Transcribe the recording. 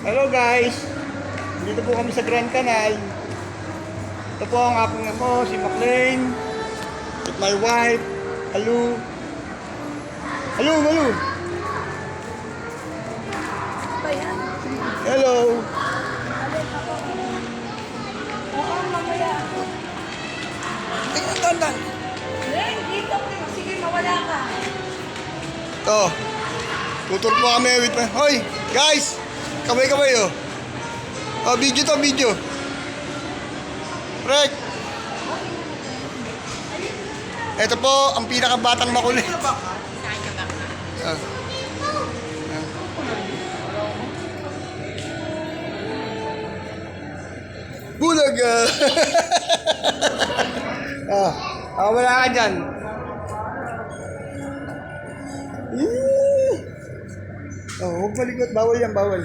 Hello guys! Dito po kami sa Grand Canal. Ito po ang apong ako, si McLean. With my wife. Hello. Hello, hello. Ba yan? Hello. Oo, mamaya ako. Tandan. Dito. Sige, mawala ka. Ito. Tutur po kami with my... Hoy! Guys! Kamay-kamay oh. Oh, video to, video. Rek! Ito po, ang pinakabatang makulit. Ah. Bulaga! Wala ka dyan. Oh, huwag malikot. Bawal yan, bawal.